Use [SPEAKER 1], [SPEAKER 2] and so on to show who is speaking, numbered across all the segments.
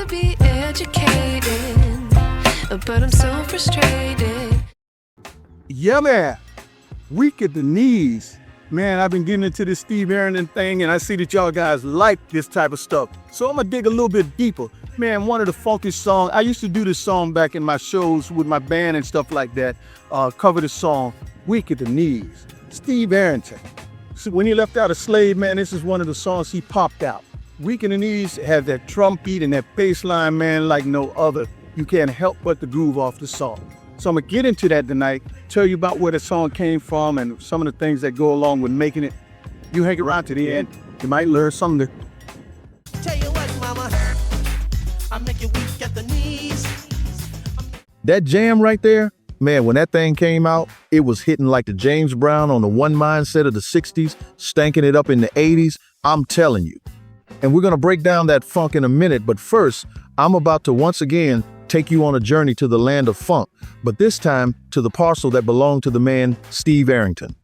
[SPEAKER 1] to be educated, but I'm so frustrated.
[SPEAKER 2] Yeah, man. Weak at the knees. Man, I've been getting into this Steve Arrington thing, and I see that y'all guys like this type of stuff. So I'm gonna dig a little bit deeper. Man, one of the funkiest songs, I used to do this song back in my shows with my band and stuff like that, cover the song, Weak at the Knees. Steve Arrington. So when he left out a slave, man, this is one of the songs he popped out. Weak at the Knees has that drum beat and that bass line, man, like no other. You can't help but to groove off the song. So I'm gonna get into that tonight, tell you about where the song came from and some of the things that go along with making it. You hang around to the end, you might learn something.
[SPEAKER 3] Tell you what, mama, I make you weak at the knees.
[SPEAKER 4] That jam right there, man, when that thing came out, it was hitting like the James Brown on the One Mindset of the 60s, stanking it up in the 80s, I'm telling you. And we're gonna break down that funk in a minute, but first, I'm about to once again take you on a journey to the land of funk, but this time to the parcel that belonged to the man, Steve Arrington.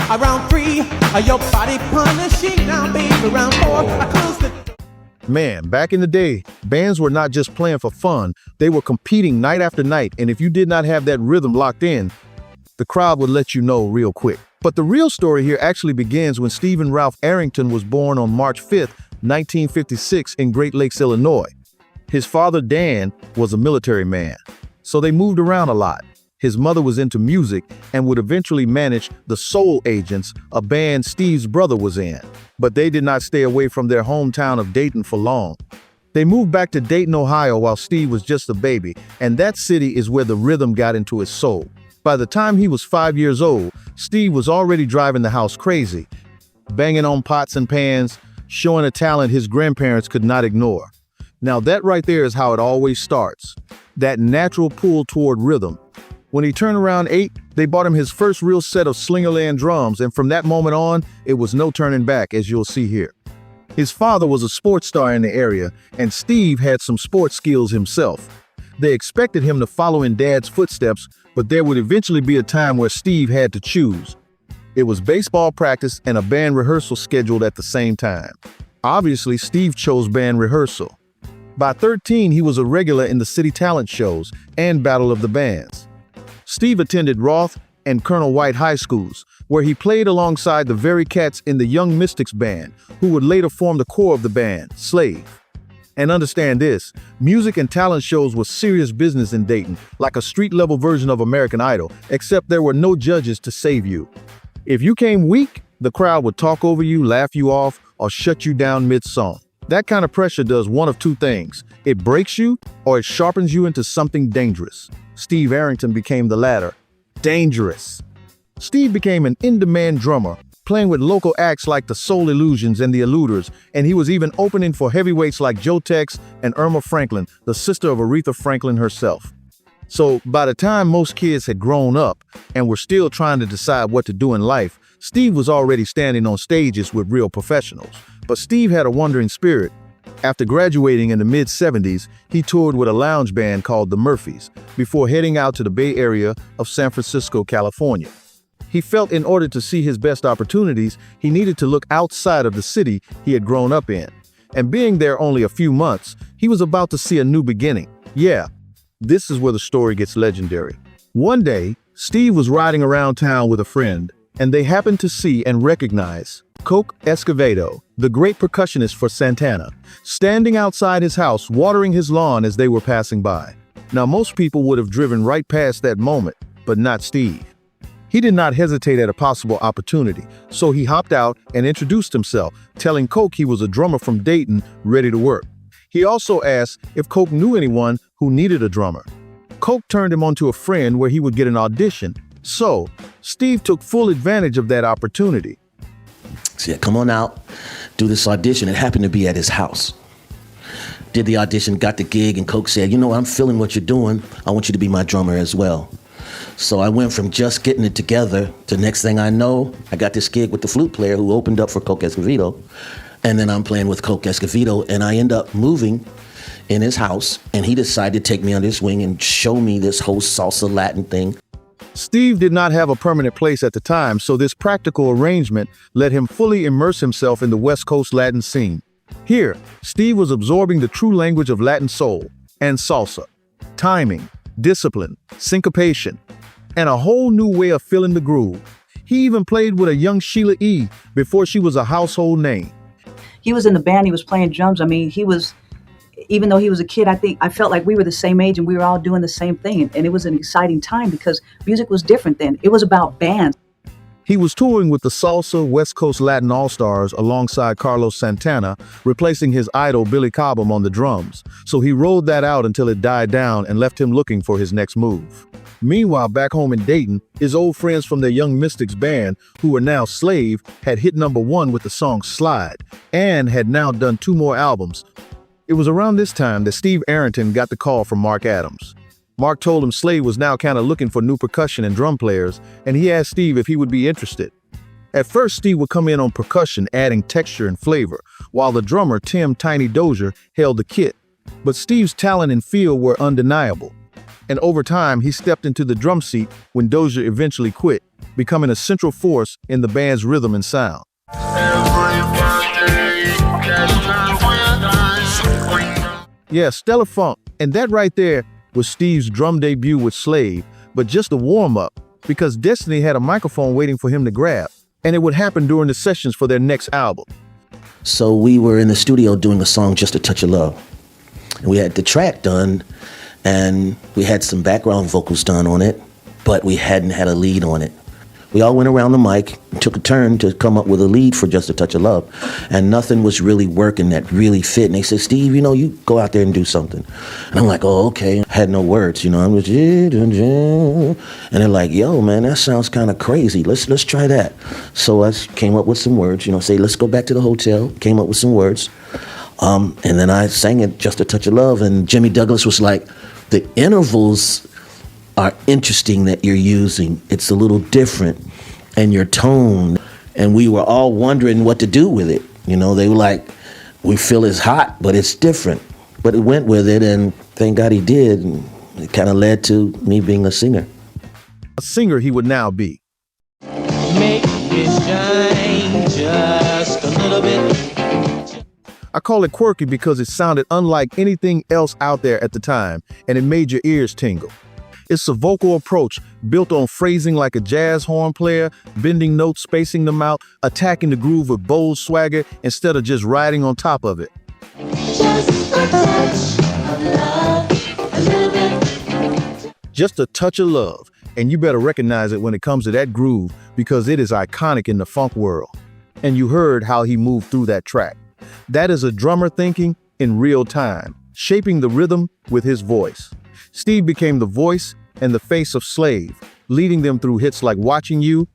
[SPEAKER 3] Around 3, your body punishing now, baby. Around 4, I close the...
[SPEAKER 4] Man, back in the day, bands were not just playing for fun, they were competing night after night, and if you did not have that rhythm locked in, the crowd would let you know real quick. But the real story here actually begins when Stephen Ralph Arrington was born on March 5th, 1956 in Great Lakes, Illinois. His father, Dan, was a military man, so they moved around a lot. His mother was into music and would eventually manage the Soul Agents, a band Steve's brother was in. But they did not stay away from their hometown of Dayton for long. They moved back to Dayton, Ohio while Steve was just a baby, and that city is where the rhythm got into his soul. By the time he was 5 years old, Steve was already driving the house crazy, banging on pots and pans, showing a talent his grandparents could not ignore. Now that right there is how it always starts, that natural pull toward rhythm. When he turned around 8, they bought him his first real set of Slingerland drums, and from that moment on, it was no turning back, as you'll see here. His father was a sports star in the area, and Steve had some sports skills himself. They expected him to follow in Dad's footsteps, but there would eventually be a time where Steve had to choose. It was baseball practice and a band rehearsal scheduled at the same time. Obviously, Steve chose band rehearsal. By 13, he was a regular in the city talent shows and Battle of the Bands. Steve attended Roth and Colonel White high schools, where he played alongside the very cats in the Young Mystics band, who would later form the core of the band, Slave. And understand this, music and talent shows were serious business in Dayton, like a street-level version of American Idol, except there were no judges to save you. If you came weak, the crowd would talk over you, laugh you off, or shut you down mid-song. That kind of pressure does one of two things. It breaks you, or it sharpens you into something dangerous. Steve Arrington became the latter. Dangerous. Steve became an in-demand drummer, playing with local acts like the Soul Illusions and the Eluders, and he was even opening for heavyweights like Joe Tex and Irma Franklin, the sister of Aretha Franklin herself. So by the time most kids had grown up and were still trying to decide what to do in life, Steve was already standing on stages with real professionals. But Steve had a wandering spirit. After graduating in the mid-70s, he toured with a lounge band called the Murphys before heading out to the Bay Area of San Francisco, California. He felt in order to see his best opportunities, he needed to look outside of the city he had grown up in. And being there only a few months, he was about to see a new beginning. Yeah, this is where the story gets legendary. One day, Steve was riding around town with a friend, and they happened to see and recognize Coke Escovedo, the great percussionist for Santana, standing outside his house watering his lawn as they were passing by. Now, most people would have driven right past that moment, but not Steve. He did not hesitate at a possible opportunity, so he hopped out and introduced himself, telling Coke he was a drummer from Dayton ready to work. He also asked if Coke knew anyone who needed a drummer. Coke turned him onto a friend where he would get an audition, so Steve took full advantage of that opportunity.
[SPEAKER 5] So yeah, come on out, do this audition. It happened to be at his house. Did the audition, got the gig, and Coke said, you know, I'm feeling what you're doing. I want you to be my drummer as well. So I went from just getting it together to next thing I know, I got this gig with the flute player who opened up for Coke Escovedo. And then I'm playing with Coke Escovedo, and I end up moving in his house, and he decided to take me under his wing and show me this whole salsa Latin thing.
[SPEAKER 4] Steve did not have a permanent place at the time, so this practical arrangement let him fully immerse himself in the West Coast Latin scene. Here, Steve was absorbing the true language of Latin soul and salsa, timing, discipline, syncopation, and a whole new way of feeling the groove. He even played with a young Sheila E. before she was a household name.
[SPEAKER 6] He was in the band, he was playing drums. I mean, even though he was a kid, I felt like we were the same age and we were all doing the same thing. And it was an exciting time because music was different then. It was about bands.
[SPEAKER 4] He was touring with the Salsa West Coast Latin All-Stars alongside Carlos Santana, replacing his idol Billy Cobham on the drums. So he rode that out until it died down and left him looking for his next move. Meanwhile, back home in Dayton, his old friends from their Young Mystics band, who were now Slave, had hit #1 with the song Slide, and had now done 2 more albums. It was around this time that Steve Arrington got the call from Mark Adams. Mark told him Slave was now kind of looking for new percussion and drum players, and he asked Steve if he would be interested. At first, Steve would come in on percussion, adding texture and flavor, while the drummer, Tim Tiny Dozier, held the kit. But Steve's talent and feel were undeniable. And over time, he stepped into the drum seat when Dozier eventually quit, becoming a central force in the band's rhythm and sound. Yeah, Stellar Funk, and that right there was Steve's drum debut with Slave, but just a warm-up, because Destiny had a microphone waiting for him to grab, and it would happen during the sessions for their next album.
[SPEAKER 5] So we were in the studio doing a song, Just a Touch of Love. And we had the track done, and we had some background vocals done on it, but we hadn't had a lead on it. We all went around the mic and took a turn to come up with a lead for Just a Touch of Love, and nothing was really working that really fit. And they said, Steve, you go out there and do something. And I'm like, oh, okay. I had no words, I'm just, and they're like, yo, man, that sounds kind of crazy. Let's try that. So I came up with some words, say, let's go back to the hotel. Came up with some words. And then I sang it, Just a Touch of Love, and Jimmy Douglas was like, the intervals are interesting that you're using. It's a little different, and your tone. And we were all wondering what to do with it. They were like, we feel it's hot, but it's different. But it went with it, and thank God he did. And it kind of led to me being a singer.
[SPEAKER 4] A singer he would now be.
[SPEAKER 3] Make me shine just a little bit.
[SPEAKER 4] I call it quirky because it sounded unlike anything else out there at the time, and it made your ears tingle. It's a vocal approach built on phrasing like a jazz horn player, bending notes, spacing them out, attacking the groove with bold swagger instead of just riding on top of it.
[SPEAKER 1] Just a touch of love, a little bit.
[SPEAKER 4] Just a touch of love, and you better recognize it when it comes to that groove because it is iconic in the funk world. And you heard how he moved through that track. That is a drummer thinking in real time, shaping the rhythm with his voice. Steve became the voice and the face of Slave, leading them through hits like Watching You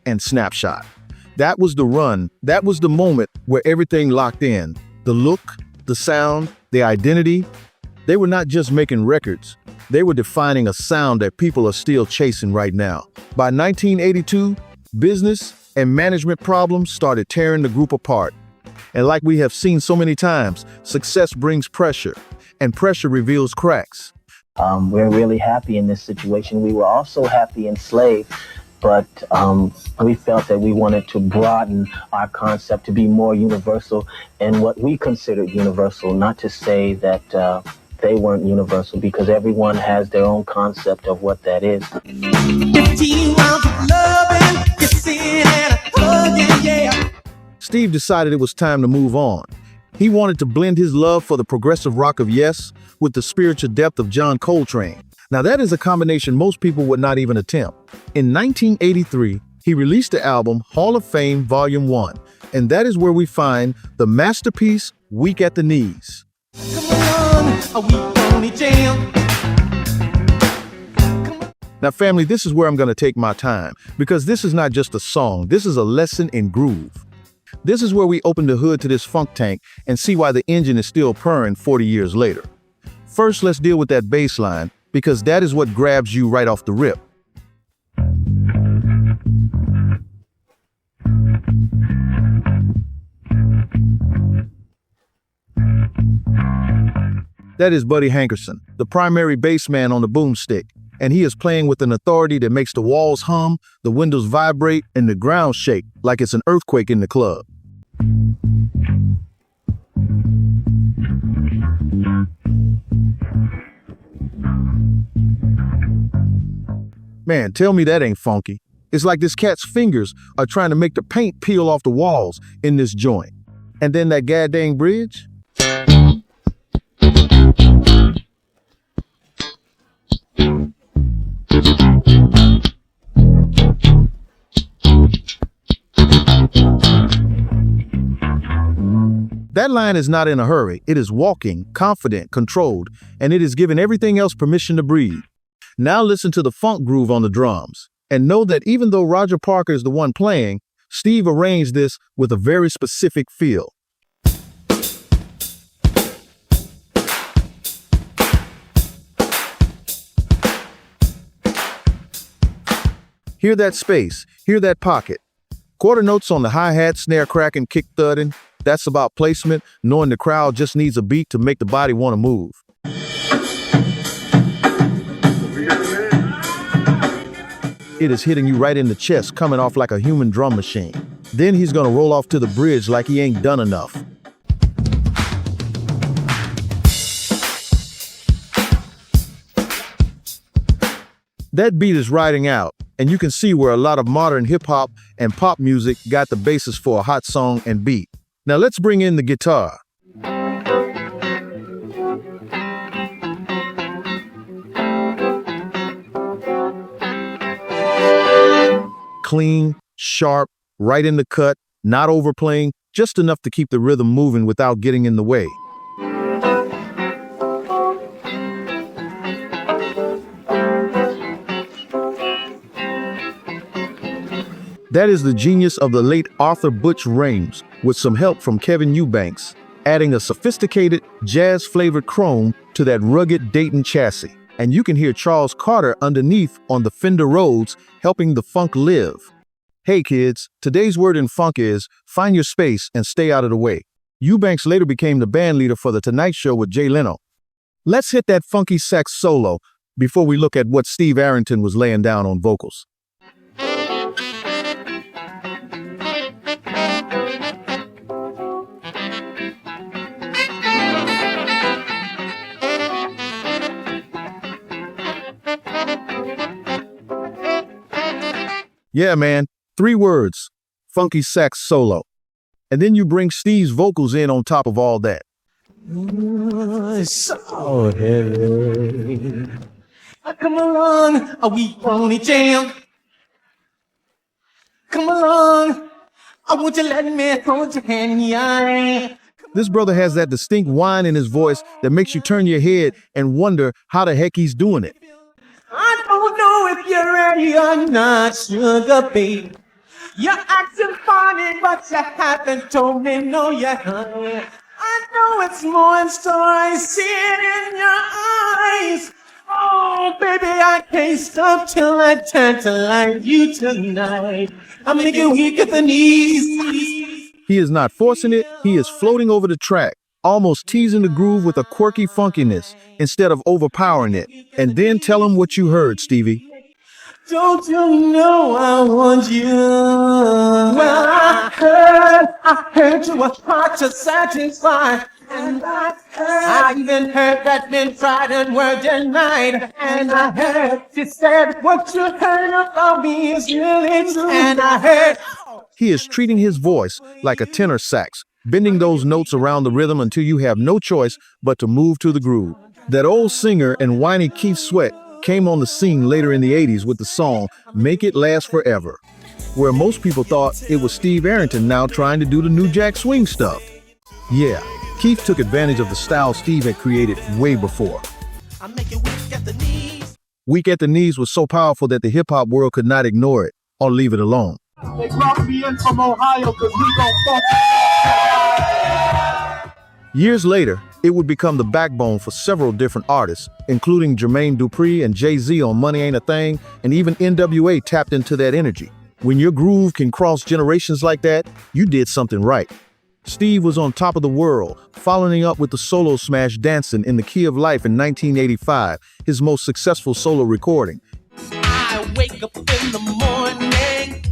[SPEAKER 4] and Snapshot. That was the run. That was the moment where everything locked in. The look, the sound, the identity. They were not just making records. They were defining a sound that people are still chasing right now. By 1982, business and management problems started tearing the group apart. And like we have seen so many times, success brings pressure, and pressure reveals cracks.
[SPEAKER 7] We're really happy in this situation. We were also happy in Slave, but we felt that we wanted to broaden our concept to be more universal and what we considered universal, not to say that they weren't universal, because everyone has their own concept of what that is.
[SPEAKER 3] 15 rounds of loving, kissing and hugging, yeah.
[SPEAKER 4] Steve decided it was time to move on. He wanted to blend his love for the progressive rock of Yes with the spiritual depth of John Coltrane. Now that is a combination most people would not even attempt. In 1983, he released the album Hall of Fame Volume 1, and that is where we find the masterpiece Weak at the Knees.
[SPEAKER 3] Come on, a week only jam.
[SPEAKER 4] Now family, this is where I'm going to take my time, because this is not just a song, this is a lesson in groove. This is where we open the hood to this funk tank and see why the engine is still purring 40 years later. First, let's deal with that bass line, because that is what grabs you right off the rip. That is Buddy Hankerson, the primary bass man on the boomstick, and he is playing with an authority that makes the walls hum, the windows vibrate, and the ground shake like it's an earthquake in the club. Man, tell me that ain't funky. It's like this cat's fingers are trying to make the paint peel off the walls in this joint. And then that goddamn bridge? That line is not in a hurry. It is walking, confident, controlled, and it is giving everything else permission to breathe. Now listen to the funk groove on the drums, and know that even though Roger Parker is the one playing, Steve arranged this with a very specific feel. Hear that space, hear that pocket. Quarter notes on the hi-hat, snare cracking, kick thudding. That's about placement, knowing the crowd just needs a beat to make the body want to move. It is hitting you right in the chest, coming off like a human drum machine. Then he's gonna roll off to the bridge like he ain't done enough. That beat is riding out, and you can see where a lot of modern hip-hop and pop music got the basis for a hot song and beat. Now let's bring in the guitar. Clean, sharp, right in the cut, not overplaying, just enough to keep the rhythm moving without getting in the way. That is the genius of the late Arthur Butch Rames, with some help from Kevin Eubanks, adding a sophisticated, jazz-flavored chrome to that rugged Dayton chassis. And you can hear Charles Carter underneath on the Fender Rhodes, helping the funk live. Hey kids, today's word in funk is find your space and stay out of the way. Eubanks later became the band leader for The Tonight Show with Jay Leno. Let's hit that funky sax solo before we look at what Steve Arrington was laying down on vocals. Yeah, man, 3 words, funky sax solo. And then you bring Steve's vocals in on top of all that.
[SPEAKER 3] It's so heavy. Come along, we only jam. Come along, won't you let me hold your hand, yeah.
[SPEAKER 4] This brother has that distinct whine in his voice that makes you turn your head and wonder how the heck he's doing it.
[SPEAKER 3] I don't know if you're ready or not, sugar babe. You're acting funny, but you haven't told me no yet, honey. I know it's more in store, I see it in your eyes. Oh, baby, I can't stop till I tantalize you tonight. I'm making you weak at the knees.
[SPEAKER 4] He is not forcing it, he is floating over the track, almost teasing the groove with a quirky funkiness instead of overpowering it. And then tell him what you heard, Stevie.
[SPEAKER 3] Don't you know I want you? Well, I heard you were hard to satisfy. And I even heard that men tried and were denied. And I heard she said what you heard about me is really true. And I heard
[SPEAKER 4] he is treating his voice like a tenor sax, bending those notes around the rhythm until you have no choice but to move to the groove. That old singer and whiny Keith Sweat came on the scene later in the 80s with the song Make It Last Forever, where most people thought it was Steve Arrington now trying to do the New Jack Swing stuff. Yeah, Keith took advantage of the style Steve had created way before. Weak at the Knees was so powerful that the hip-hop world could not ignore it or leave it alone.
[SPEAKER 8] They brought me in from Ohio because we gon' funk.
[SPEAKER 4] Years later, it would become the backbone for several different artists, including Jermaine Dupri and Jay-Z on Money Ain't a Thing, and even NWA tapped into that energy. When your groove can cross generations like that, you did something right. Steve was on top of the world, following up with the solo smash Dancin' in the Key of Life in 1985, his most successful solo recording.
[SPEAKER 3] I wake up in the morning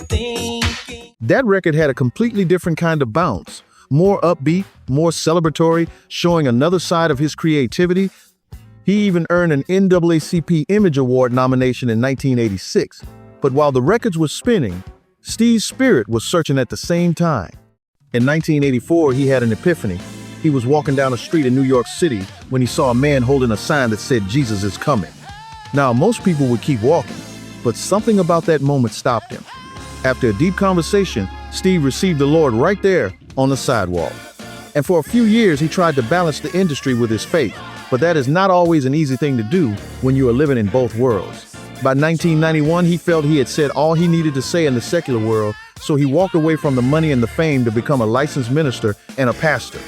[SPEAKER 3] thinking.
[SPEAKER 4] That record had a completely different kind of bounce. More upbeat, more celebratory, showing another side of his creativity. He even earned an NAACP Image Award nomination in 1986. But while the records were spinning, Steve's spirit was searching at the same time. In 1984, he had an epiphany. He was walking down a street in New York City when he saw a man holding a sign that said, "Jesus is coming." Now, most people would keep walking, but something about that moment stopped him. After a deep conversation, Steve received the Lord right there on the sidewalk. And for a few years, he tried to balance the industry with his faith, but that is not always an easy thing to do when you are living in both worlds. By 1991, he felt he had said all he needed to say in the secular world, so he walked away from the money and the fame to become a licensed minister and a pastor.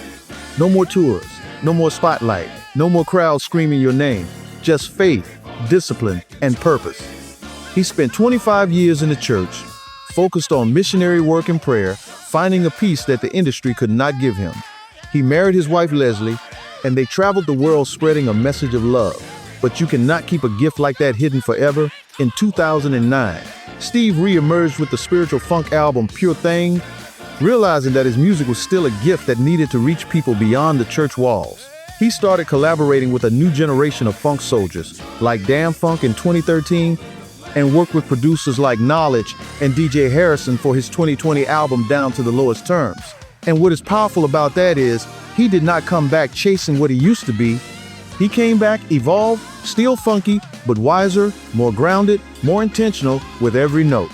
[SPEAKER 4] No more tours, no more spotlight, no more crowds screaming your name, just faith, discipline, and purpose. He spent 25 years in the church, focused on missionary work and prayer, finding a peace that the industry could not give him. He married his wife Leslie, and they traveled the world spreading a message of love. But you cannot keep a gift like that hidden forever. In 2009, Steve re-emerged with the spiritual funk album Pure Thing, realizing that his music was still a gift that needed to reach people beyond the church walls. He started collaborating with a new generation of funk soldiers, like Damn Funk in 2013, and worked with producers like Knowledge and DJ Harrison for his 2020 album Down to the Lowest Terms. And what is powerful about that is, he did not come back chasing what he used to be. He came back evolved, still funky, but wiser, more grounded, more intentional with every note.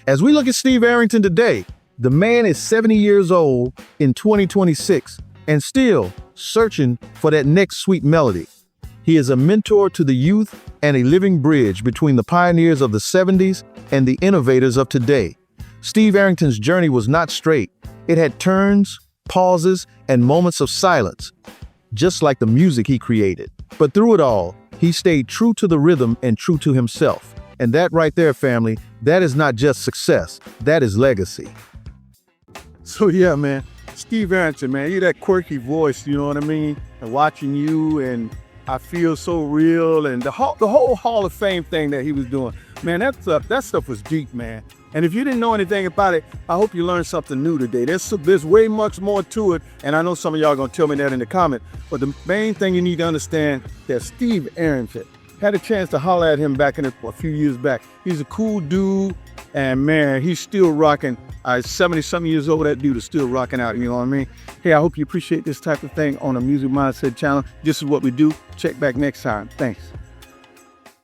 [SPEAKER 4] As we look at Steve Arrington today, the man is 70 years old in 2026 and still searching for that next sweet melody. He is a mentor to the youth and a living bridge between the pioneers of the 70s and the innovators of today. Steve Arrington's journey was not straight. It had turns, pauses, and moments of silence, just like the music he created. But through it all, he stayed true to the rhythm and true to himself. And that right there, family, that is not just success, that is legacy.
[SPEAKER 2] So yeah, man, Steve Arrington, man, you that quirky voice, you know what I mean? And watching you, and I feel so real, and the whole Hall of Fame thing that he was doing, man, that stuff was deep, man. And if you didn't know anything about it, I hope you learned something new today. There's way much more to it, and I know some of y'all are gonna tell me that in the comment. But the main thing you need to understand that Steve Arrington, had a chance to holler at him back in a few years back. He's a cool dude, and man, he's still rocking. 70-something years old, that dude is still rocking out, you know what I mean? Hey, I hope you appreciate this type of thing on the Music Mindset channel. This is what we do. Check back next time. Thanks.